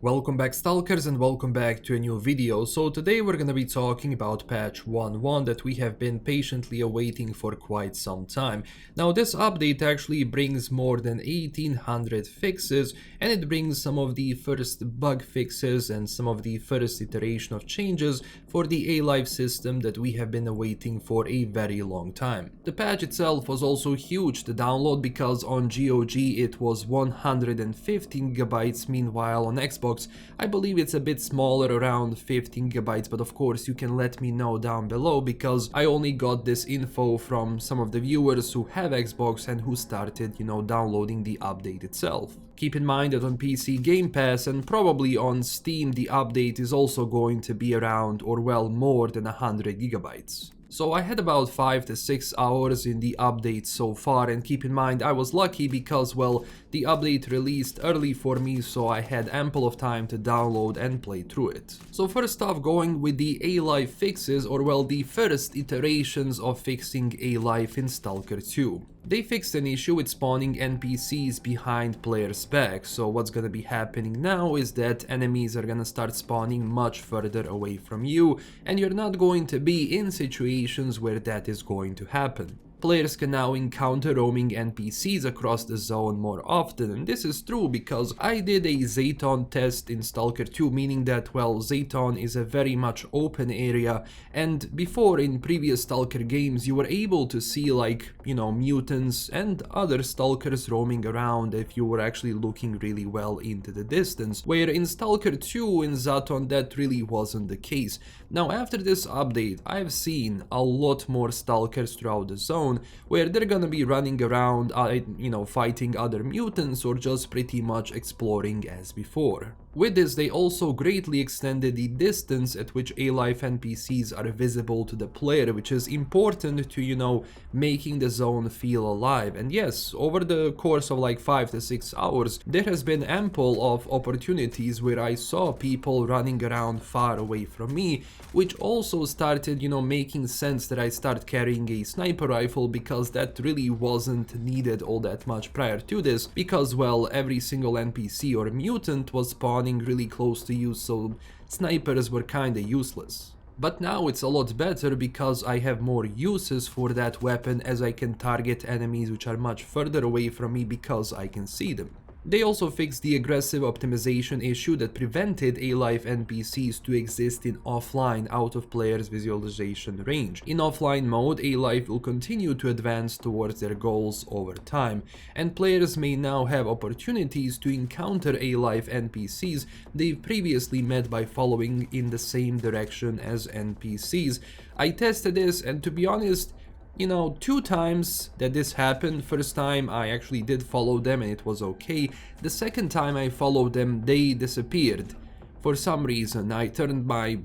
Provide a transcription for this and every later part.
Welcome back Stalkers and welcome back to a new video. So today we're gonna be talking about patch 1.1 that we have been patiently awaiting for quite some time. Now this update actually brings more than 1800 fixes, and it brings some of the first bug fixes and some of the first iteration of changes for the A-Life system that we have been awaiting for a very long time. The patch itself was also huge to download because on GOG it was 115 GB, meanwhile on Xbox I believe it's a bit smaller, around 15 GB, but of course you can let me know down below because I only got this info from some of the viewers who have Xbox and who started, downloading the update itself. Keep in mind that on PC Game Pass and probably on Steam the update is also going to be around, or well, more than 100 GB. So I had about 5 to 6 hours in the update so far, and keep in mind I was lucky because, well, the update released early for me, so I had ample of time to download and play through it. So first off, going with the A-Life fixes, or well, the first iterations of fixing A-Life in Stalker 2. They fixed an issue with spawning NPCs behind players' backs, so what's gonna be happening now is that enemies are gonna start spawning much further away from you, and you're not going to be in situations where that is going to happen. Players can now encounter roaming NPCs across the zone more often, and this is true because I did a Zayton test in Stalker 2, meaning that, well, Zayton is a very much open area, and before in previous Stalker games you were able to see mutants and other Stalkers roaming around if you were actually looking really well into the distance, where in Stalker 2 in Zayton that really wasn't the case. Now after this update I've seen a lot more Stalkers throughout the zone, where they're gonna be running around, fighting other mutants or just pretty much exploring as before. With this, they also greatly extended the distance at which A-Life NPCs are visible to the player, which is important to, making the zone feel alive. And yes, over the course of like 5 to 6 hours, there has been ample of opportunities where I saw people running around far away from me, which also started, making sense that I start carrying a sniper rifle, because that really wasn't needed all that much prior to this, because, well, every single NPC or mutant was spawning really close to you, so snipers were kinda useless. But now it's a lot better because I have more uses for that weapon, as I can target enemies which are much further away from me because I can see them. They also fixed the aggressive optimization issue that prevented A-Life NPCs to exist in offline, out of players' visualization range. In offline mode, A-Life will continue to advance towards their goals over time, and players may now have opportunities to encounter A-Life NPCs they've previously met by following in the same direction as NPCs. I tested this, and to be honest, 2 times that this happened. First time I actually did follow them and it was okay. The second time I followed them, they disappeared. For some reason, I turned my,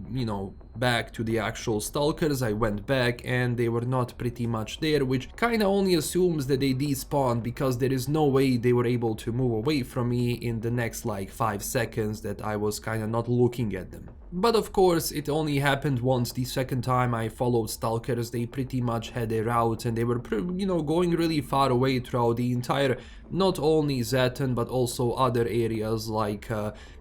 back to the actual Stalkers, I went back and they were not pretty much there, which kinda only assumes that they despawned, because there is no way they were able to move away from me in the next like 5 seconds that I was kinda not looking at them. But of course it only happened once. The second time I followed Stalkers, they pretty much had a route and they were going really far away throughout the entire, not only Zayton but also other areas like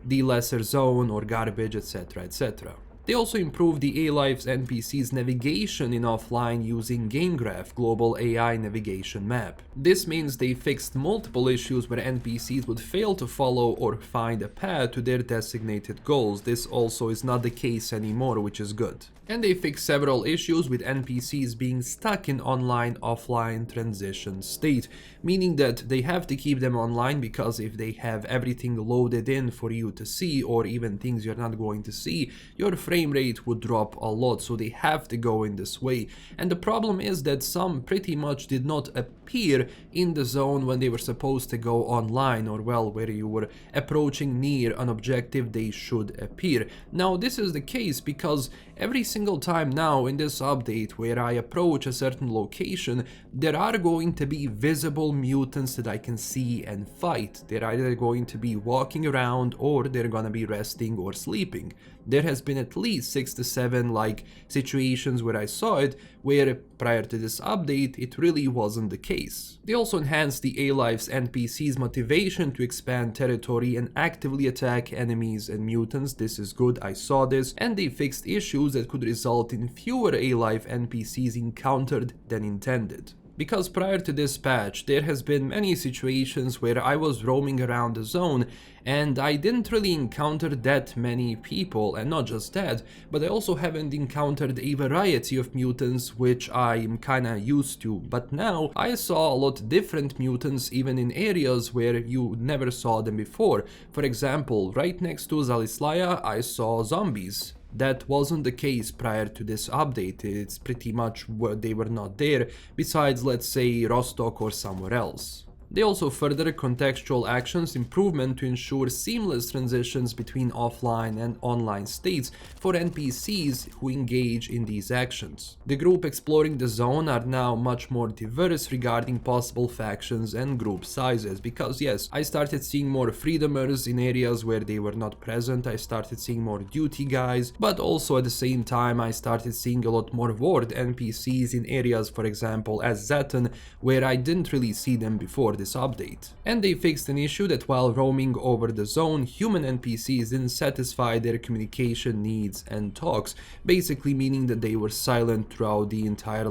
the Lesser Zone or Garbage, etc, etc. They also improved the A-Life's NPC's navigation in offline using GameGraph, global AI navigation map. This means they fixed multiple issues where NPCs would fail to follow or find a path to their designated goals. This also is not the case anymore, which is good. And they fixed several issues with NPCs being stuck in online-offline transition state, meaning that they have to keep them online, because if they have everything loaded in for you to see, or even things you're not going to see, your frame rate would drop a lot, so they have to go in this way. And the problem is that some pretty much did not appear in the zone when they were supposed to go online, or well, where you were approaching near an objective they should appear. Now this is the case because every single time now in this update where I approach a certain location, there are going to be visible mutants that I can see and fight. They're either going to be walking around or they're gonna be resting or sleeping. There has been at least 6 to 7 like situations where I saw it, where prior to this update it really wasn't the case. They also enhanced the A-Life's NPC's motivation to expand territory and actively attack enemies and mutants. This is good, I saw this. And they fixed issues that could result in fewer A-Life NPCs encountered than intended. Because prior to this patch, there has been many situations where I was roaming around the zone and I didn't really encounter that many people, and not just that, but I also haven't encountered a variety of mutants which I am kinda used to. But now I saw a lot different mutants even in areas where you never saw them before. For example, right next to Zalislaia I saw zombies. That wasn't the case prior to this update. It's pretty much they were not there, besides let's say Rostock or somewhere else. They also further contextual actions improvement to ensure seamless transitions between offline and online states for NPCs who engage in these actions. The group exploring the zone are now much more diverse regarding possible factions and group sizes, because yes, I started seeing more freedomers in areas where they were not present, I started seeing more duty guys, but also at the same time I started seeing a lot more ward NPCs in areas, for example as Zaton, where I didn't really see them before this update. And they fixed an issue that while roaming over the zone, human NPCs didn't satisfy their communication needs and talks, basically meaning that they were silent throughout the entire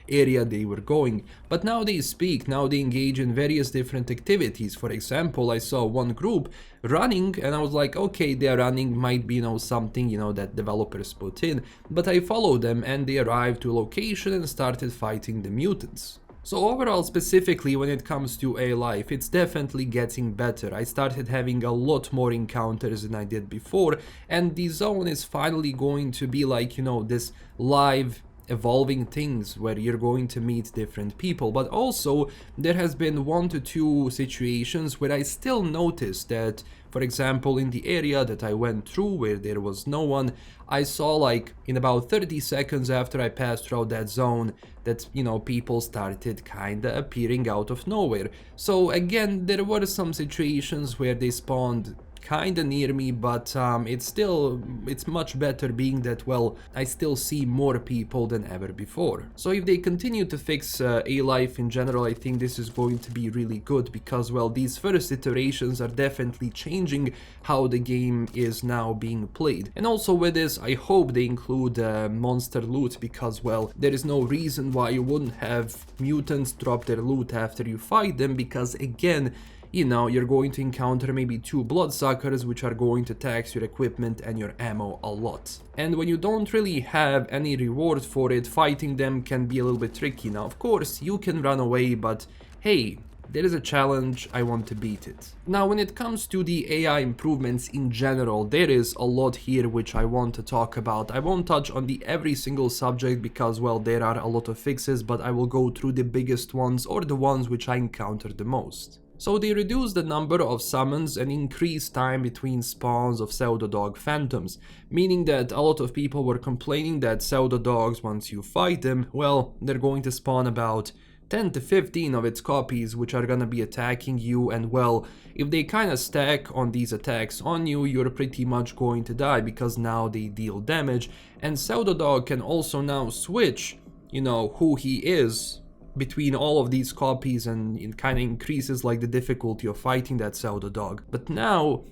area they were going. But now they speak, now they engage in various different activities. For example, I saw one group running and I was like, okay, they're running, might be something that developers put in, but I followed them and they arrived to a location and started fighting the mutants. So overall, specifically when it comes to A-Life, it's definitely getting better. I started having a lot more encounters than I did before, and the zone is finally going to be like, this live evolving things where you're going to meet different people. But also there has been 1 to 2 situations where I still noticed that, for example, in the area that I went through where there was no one, I saw in about 30 seconds after I passed through that zone that people started kinda appearing out of nowhere. So again, there were some situations where they spawned kinda near me, but it's much better being that, well, I still see more people than ever before. So if they continue to fix A-Life in general, I think this is going to be really good, because, well, these first iterations are definitely changing how the game is now being played. And also with this, I hope they include monster loot, because, well, there is no reason why you wouldn't have mutants drop their loot after you fight them, because again, you're going to encounter maybe 2 bloodsuckers which are going to tax your equipment and your ammo a lot. And when you don't really have any reward for it, fighting them can be a little bit tricky. Now, of course, you can run away, but hey, there is a challenge, I want to beat it. Now, when it comes to the AI improvements in general, there is a lot here which I want to talk about. I won't touch on every single subject because, well, there are a lot of fixes, but I will go through the biggest ones or the ones which I encountered the most. So they reduced the number of summons and increased time between spawns of pseudo-dog phantoms, meaning that a lot of people were complaining that pseudo-dogs, once you fight them, well, they're going to spawn about 10 to 15 of its copies which are gonna be attacking you, and well, if they kinda stack on these attacks on you, you're pretty much going to die because now they deal damage, and pseudo-dog can also now switch, who he is between all of these copies, and it kind of increases the difficulty of fighting that pseudo-dog. But now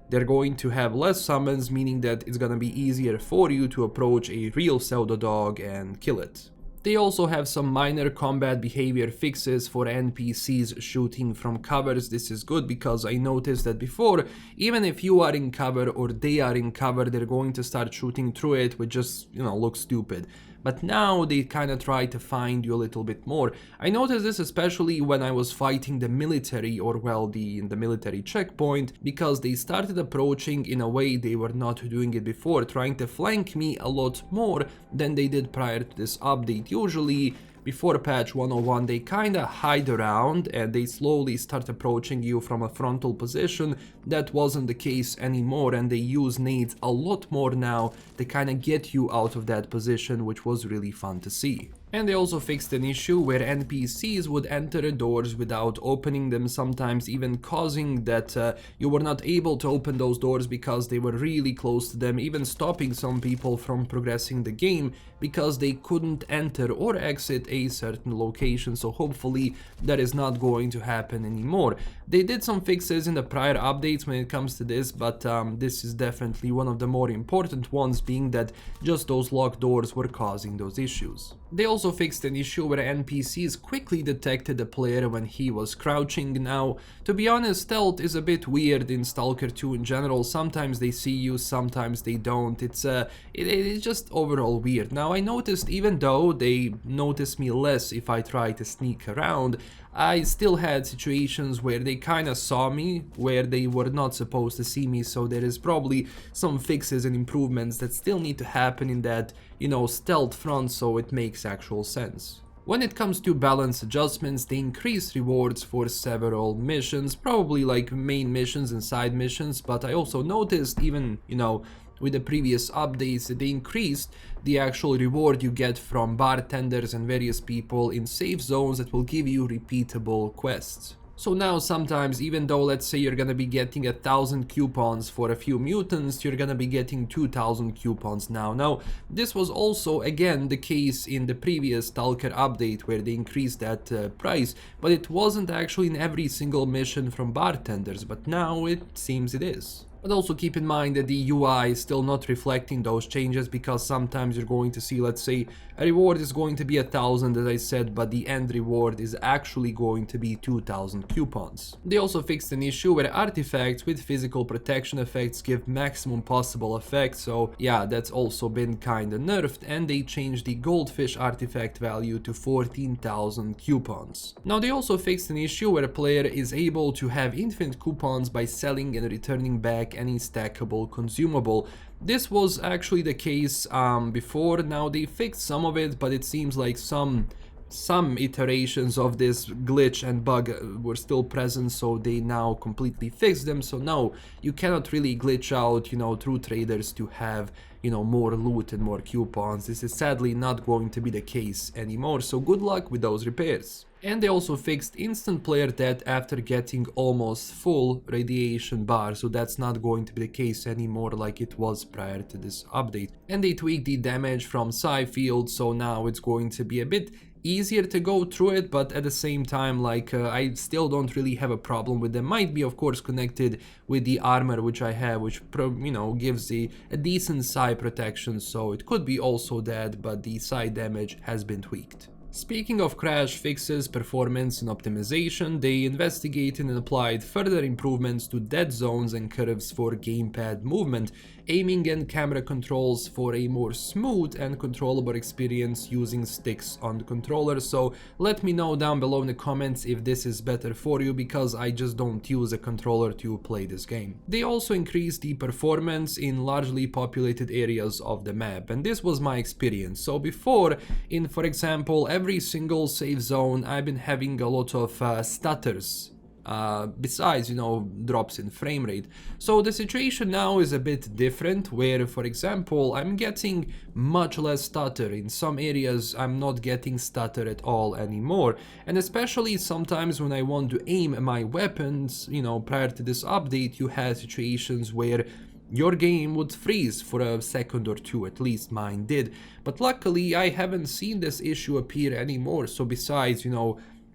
they're going to have less summons, meaning that it's gonna be easier for you to approach a real pseudo-dog and kill it. They also have some minor combat behavior fixes for NPCs shooting from covers. This is good because I noticed that before, even if you are in cover or they are in cover, they're going to start shooting through it, which just, looks stupid. But now they kind of try to find you a little bit more. I noticed this especially when I was fighting the military, or well, the military checkpoint, because they started approaching in a way they were not doing it before, trying to flank me a lot more than they did prior to this update. Usually, before patch 101, they kinda hide around and they slowly start approaching you from a frontal position. That wasn't the case anymore, and they use nades a lot more now to kinda get you out of that position, which was really fun to see. And they also fixed an issue where NPCs would enter doors without opening them, sometimes even causing that you were not able to open those doors because they were really close to them, even stopping some people from progressing the game because they couldn't enter or exit a certain location. So hopefully that is not going to happen anymore. They did some fixes in the prior updates when it comes to this, but this is definitely one of the more important ones, being that just those locked doors were causing those issues. They also fixed an issue where NPCs quickly detected the player when he was crouching. Now, to be honest, stealth is a bit weird in Stalker 2 in general. Sometimes they see you, sometimes they don't. It's just overall weird. Now, I noticed even though they notice me less if I try to sneak around, I still had situations where they kinda saw me, where they were not supposed to see me, so there is probably some fixes and improvements that still need to happen in that, stealth front, so it makes actual sense. When it comes to balance adjustments, they increased rewards for several missions, probably like main missions and side missions, but I also noticed even, with the previous updates that they increased the actual reward you get from bartenders and various people in safe zones that will give you repeatable quests. So now sometimes, even though let's say you're gonna be getting 1,000 coupons for a few mutants, you're gonna be getting 2,000 coupons now. Now, this was also again the case in the previous Stalker update where they increased that price, but it wasn't actually in every single mission from bartenders, but now it seems it is. But also keep in mind that the UI is still not reflecting those changes, because sometimes you're going to see, let's say, a reward is going to be 1,000 as I said, but the end reward is actually going to be 2,000 coupons. They also fixed an issue where artifacts with physical protection effects give maximum possible effect, so yeah, that's also been kinda nerfed, and they changed the goldfish artifact value to 14,000 coupons. Now they also fixed an issue where a player is able to have infinite coupons by selling and returning back any stackable consumable. This was actually the case before. Now they fixed some of it, but it seems like some iterations of this glitch and bug were still present, so they now completely fixed them. So now you cannot really glitch out, through traders to have, more loot and more coupons. This is sadly not going to be the case anymore, so good luck with those repairs. And they also fixed instant player death after getting almost full radiation bar, so that's not going to be the case anymore like it was prior to this update. And they tweaked the damage from psi field, so now it's going to be a bit easier to go through it, but at the same time, I still don't really have a problem with them. Might be of course connected with the armor which I have, which gives a decent psi protection, so it could be also that, but the psi damage has been tweaked. Speaking of crash fixes, performance and optimization, they investigated and applied further improvements to dead zones and curves for gamepad movement, aiming and camera controls for a more smooth and controllable experience using sticks on the controller. So let me know down below in the comments if this is better for you, because I just don't use a controller to play this game. They also increased the performance in largely populated areas of the map, and this was my experience. So before, in for example every single safe zone, I've been having a lot of stutters. Besides, drops in frame rate. So the situation now is a bit different, where, for example, I'm getting much less stutter. In some areas, I'm not getting stutter at all anymore. And especially sometimes when I want to aim my weapons, prior to this update, you had situations where your game would freeze for a second or two, at least mine did. But luckily, I haven't seen this issue appear anymore. So besides,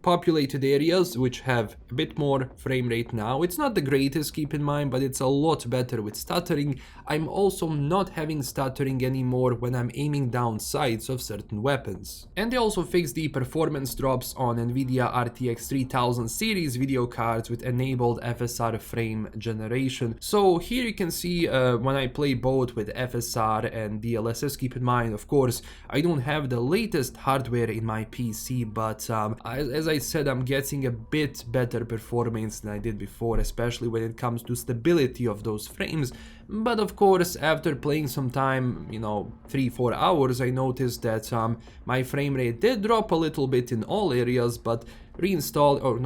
populated areas which have a bit more frame rate now, it's not the greatest, keep in mind, but it's a lot better with stuttering. I'm also not having stuttering anymore when I'm aiming down sights of certain weapons. And they also fixed the performance drops on Nvidia RTX 3000 series video cards with enabled FSR frame generation. So here you can see when I play both with FSR and DLSS, keep in mind, of course, I don't have the latest hardware in my PC, but as I said, I'm getting a bit better performance than I did before, especially when it comes to stability of those frames. But of course, after playing some time, 3-4 hours, I noticed that my frame rate did drop a little bit in all areas, but restarting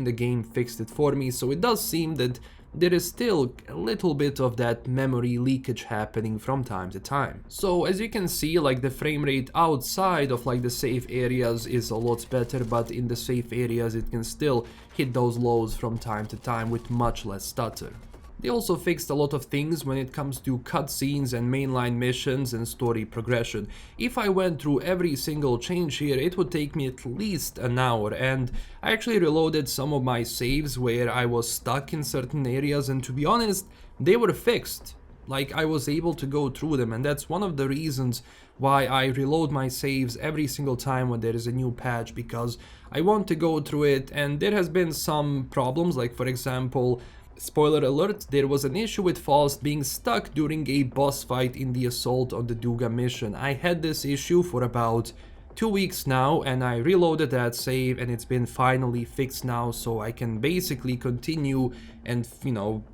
the game fixed it for me. So it does seem that there is still a little bit of that memory leakage happening from time to time. So as you can see, like the frame rate outside of like the safe areas is a lot better, but in the safe areas it can still hit those lows from time to time with much less stutter. They also fixed a lot of things when it comes to cutscenes and mainline missions and story progression. If I went through every single change here, it would take me at least an hour, and I actually reloaded some of my saves where I was stuck in certain areas, and to be honest, they were fixed. Like, I was able to go through them, and that's one of the reasons why I reload my saves every single time when there is a new patch, because I want to go through it. And there has been some problems, like for example, spoiler alert, there was an issue with Faust being stuck during a boss fight in the Assault on the Duga mission. I had this issue for about 2 weeks now, and I reloaded that save and it's been finally fixed now, so I can basically continue and,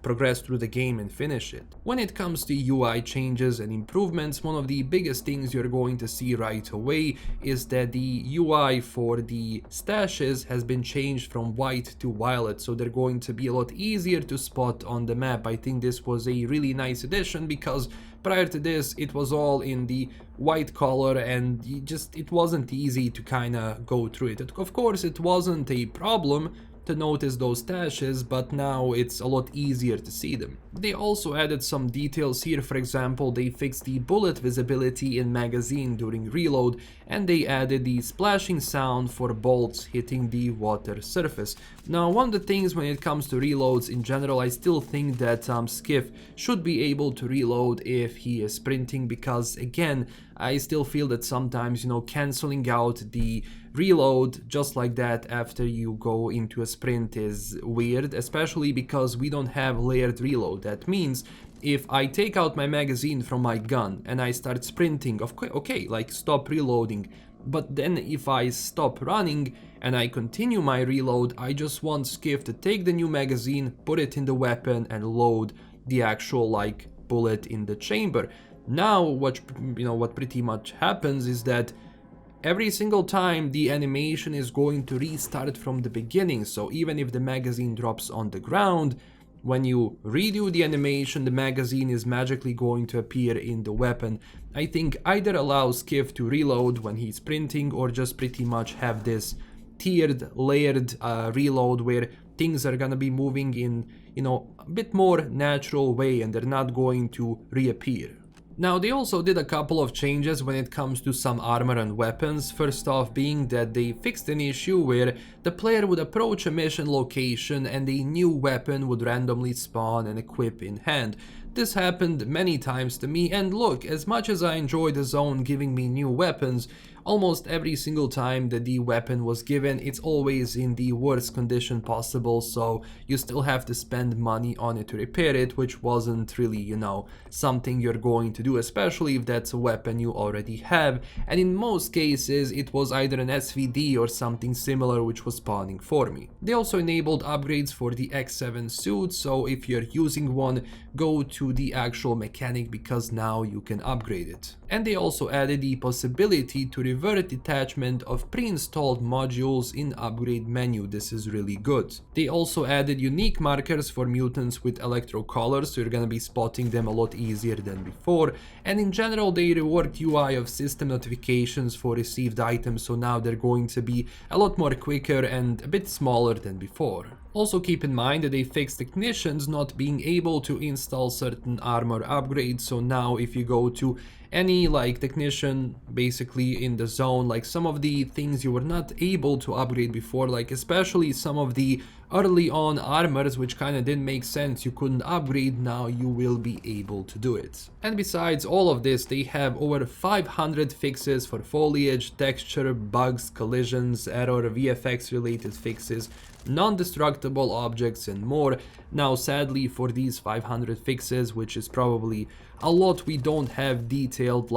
progress through the game and finish it. When it comes to UI changes and improvements, one of the biggest things you're going to see right away is that the UI for the stashes has been changed from white to violet, so they're going to be a lot easier to spot on the map. I think this was a really nice addition, because prior to this it was all in the white color and it wasn't easy to kinda go through it. Of course, it wasn't a problem to notice those stashes, but now it's a lot easier to see them. They also added some details here. For example, they fixed the bullet visibility in magazine during reload, and they added the splashing sound for bolts hitting the water surface. Now, one of the things when it comes to reloads in general, I still think that Skiff should be able to reload if he is sprinting, because again, I still feel that sometimes, cancelling out the reload just like that after you go into a sprint is weird, especially because we don't have layered reload. That means if I take out my magazine from my gun and I start sprinting, okay, like stop reloading. But then if I stop running and I continue my reload, I just want Skiff to take the new magazine, put it in the weapon and load the actual bullet in the chamber. Now what pretty much happens is that every single time the animation is going to restart from the beginning. So even if the magazine drops on the ground, when you redo the animation, the magazine is magically going to appear in the weapon. I think either allow Skiff to reload when he's sprinting, or just pretty much have this tiered, layered reload where things are gonna be moving in, a bit more natural way and they're not going to reappear. Now, they also did a couple of changes when it comes to some armor and weapons. First off being that they fixed an issue where the player would approach a mission location and a new weapon would randomly spawn and equip in hand. This happened many times to me, and look, as much as I enjoy the zone giving me new weapons, almost every single time that the weapon was given, it's always in the worst condition possible, so you still have to spend money on it to repair it, which wasn't really, something you're going to do, especially if that's a weapon you already have, and in most cases it was either an SVD or something similar which was spawning for me. They also enabled upgrades for the X7 suit, so if you're using one, go to the actual mechanic, because now you can upgrade it. And they also added the possibility to revert detachment of pre-installed modules in upgrade menu. This is really good. They also added unique markers for mutants with electro colors, so you're gonna be spotting them a lot easier than before. And in general, they reworked UI of system notifications for received items, so now they're going to be a lot more quicker and a bit smaller than before. Also keep in mind that they fixed technicians not being able to install certain armor upgrades, so now if you go to any technician basically in the zone, some of the things you were not able to upgrade before, especially some of the early on armors which kinda didn't make sense, you couldn't upgrade, now you will be able to do it. And besides all of this, they have over 500 fixes for foliage, texture, bugs, collisions, error, VFX related fixes, non-destructible objects and more. Now sadly for these 500 fixes, which is probably a lot, we don't have detailed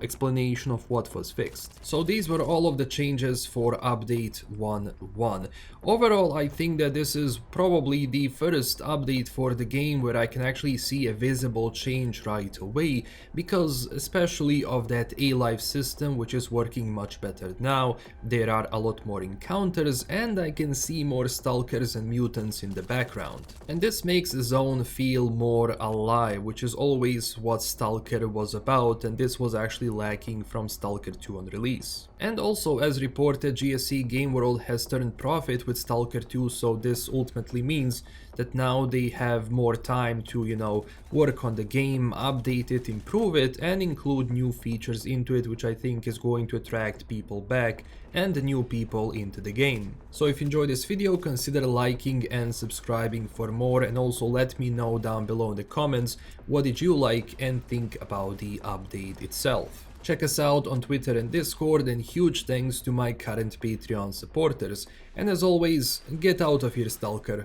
explanation of what was fixed. So these were all of the changes for update 1.1. Overall, I think that this is probably the first update for the game where I can actually see a visible change right away, because especially of that A-Life system, which is working much better now. There are a lot more encounters, and I can see more stalkers and mutants in the background. And this makes the zone feel more alive, which is always what Stalker was about, and this was actually lacking from Stalker 2 on release. And also, as reported, GSC Game World has turned profit with Stalker 2, so this ultimately means that now they have more time to, work on the game, update it, improve it, and include new features into it, which I think is going to attract people back and new people into the game. So if you enjoyed this video, consider liking and subscribing for more, and also let me know down below in the comments what did you like and think about the update itself. Check us out on Twitter and Discord, and huge thanks to my current Patreon supporters. And as always, get out of here, Stalker.